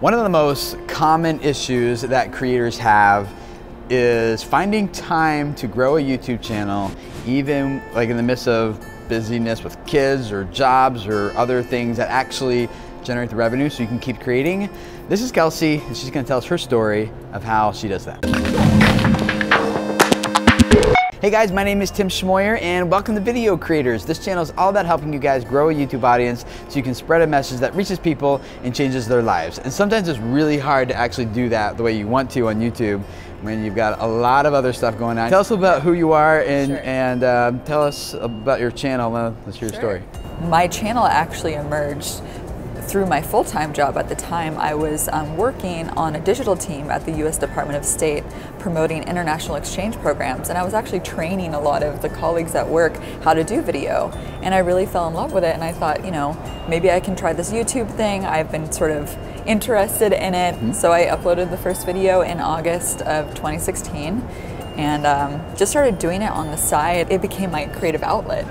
One of the most common issues that creators have is finding time to grow a YouTube channel, even like in the midst of busyness with kids or jobs or other things that actually generate the revenue so you can keep creating. This is Kelsey, and she's gonna tell us her story of how she does that. Hey guys, my name is Tim Schmoyer and welcome to Video Creators. This channel is all about helping you guys grow a YouTube audience so you can spread a message that reaches people and changes their lives. And sometimes it's really hard to actually do that the way you want to on YouTube when you've got a lot of other stuff going on. Tell us about who you are and tell us about your channel. Let's hear your story. My channel actually emerged through my full-time job. At the time, I was working on a digital team at the U.S. Department of State promoting international exchange programs, and I was actually training a lot of the colleagues at work how to do video, and I really fell in love with it, and I thought, you know, maybe I can try this YouTube thing. I've been sort of interested in it, so I uploaded the first video in August of 2016 and just started doing it on the side. It became my creative outlet,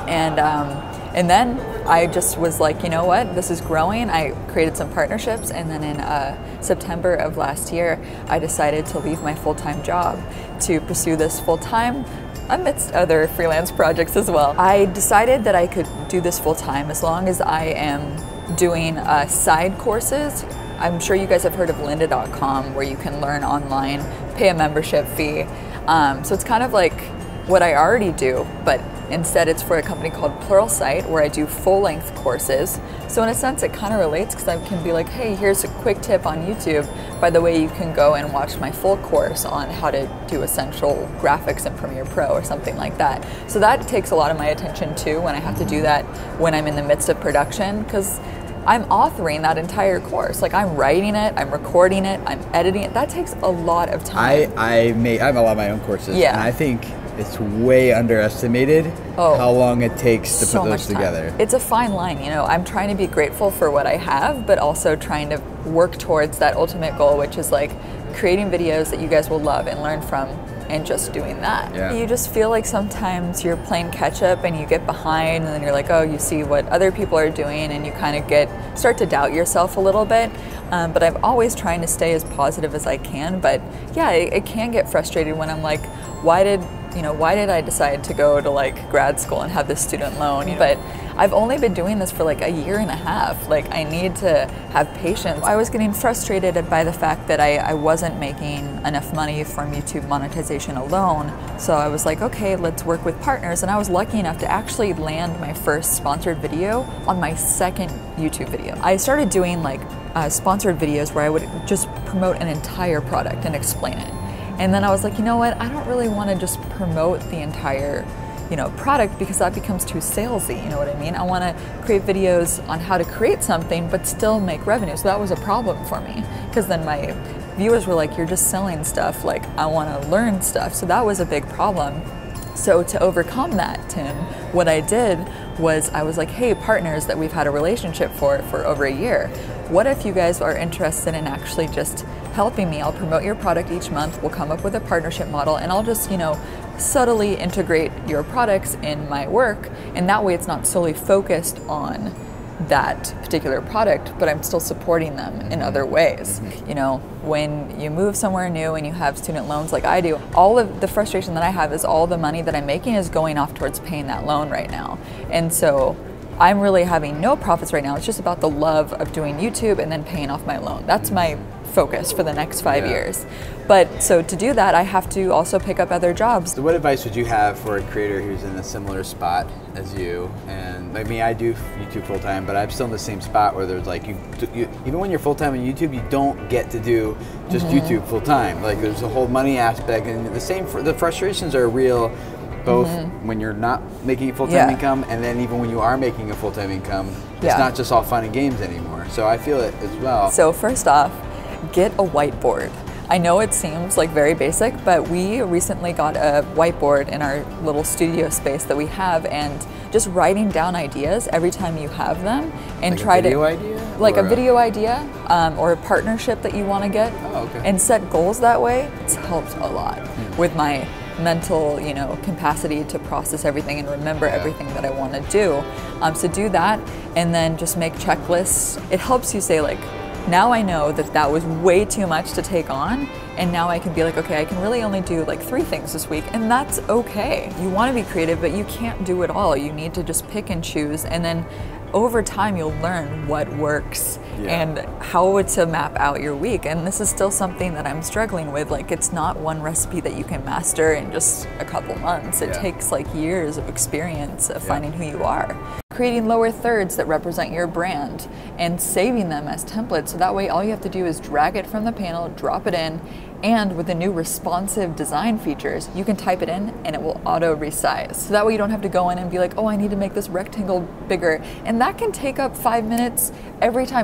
and then I just was like, you know what, this is growing. I created some partnerships, and then in September of last year, I decided to leave my full-time job to pursue this full-time amidst other freelance projects as well. I decided that I could do this full-time as long as I am doing side courses. I'm sure you guys have heard of lynda.com, where you can learn online, pay a membership fee. So it's kind of like what I already do, but instead it's for a company called Pluralsight, where I do full-length courses. So in a sense it kind of relates, because I can be like, hey, here's a quick tip on YouTube. By the way, you can go and watch my full course on how to do essential graphics in Premiere Pro or something like that. So that takes a lot of my attention too when I have to do that when I'm in the midst of production, because I'm authoring that entire course. Like, I'm writing it, I'm recording it, I'm editing it. That takes a lot of time. I have a lot of my own courses, yeah. And I think it's way underestimated how long it takes to put those together. It's a fine line, you know. I'm trying to be grateful for what I have, but also trying to work towards that ultimate goal, which is like creating videos that you guys will love and learn from, and just doing that. Yeah. You just feel like sometimes you're playing catch up and you get behind, and then you're like, oh, you see what other people are doing, and you kind of start to doubt yourself a little bit. But I'm always trying to stay as positive as I can. But yeah, it can get frustrated when I'm like, why did I decide to go to like grad school and have this student loan? But I've only been doing this for like a year and a half. Like, I need to have patience. I was getting frustrated by the fact that I wasn't making enough money from YouTube monetization alone. So I was like, okay, let's work with partners. And I was lucky enough to actually land my first sponsored video on my second YouTube video. I started doing like sponsored videos where I would just promote an entire product and explain it. And then I was like, you know what, I don't really want to just promote the entire, product, because that becomes too salesy, you know what I mean? I want to create videos on how to create something but still make revenue. So that was a problem for me, because then my viewers were like, you're just selling stuff, like I want to learn stuff. So that was a big problem. So to overcome that, Tim, what I did was I was like, hey, partners that we've had a relationship for over a year, what if you guys are interested in actually just helping me? I'll promote your product each month, we'll come up with a partnership model, and I'll just, subtly integrate your products in my work, and that way it's not solely focused on that particular product, but I'm still supporting them in other ways. When you move somewhere new and you have student loans like I do, all of the frustration that I have is all the money that I'm making is going off towards paying that loan right now. And so I'm really having no profits right now. It's just about the love of doing YouTube and then paying off my loan. That's my focus for the next 5 years. But so to do that, I have to also pick up other jobs. So what advice would you have for a creator who's in a similar spot as you? And like me, I do YouTube full time, but I'm still in the same spot where there's like, even when you're full time on YouTube, you don't get to do just YouTube full time. Like, there's a whole money aspect, and the frustrations are real, both when you're not making a full-time income, and then even when you are making a full-time income, it's not just all fun and games anymore. So I feel it as well. So first off, get a whiteboard. I know it seems like very basic, but we recently got a whiteboard in our little studio space that we have, and just writing down ideas every time you have them, and like try a video idea? Like a video idea, or a partnership that you want to get, and set goals that way. It's helped a lot with my mental, capacity to process everything and remember everything that I want to do. So do that, and then just make checklists. It helps you say, like, Now I know that that was way too much to take on, and now I can be like, okay, I can really only do like 3 things this week, and that's okay. You want to be creative, but you can't do it all. You need to just pick and choose, and then over time you'll learn what works and how to map out your week. And this is still something that I'm struggling with. Like, it's not one recipe that you can master in just a couple months. It takes like years of experience of finding who you are. Creating lower thirds that represent your brand and saving them as templates, so that way all you have to do is drag it from the panel, drop it in, and with the new responsive design features, you can type it in and it will auto resize. So that way you don't have to go in and be like, oh, I need to make this rectangle bigger. And that can take up 5 minutes every time.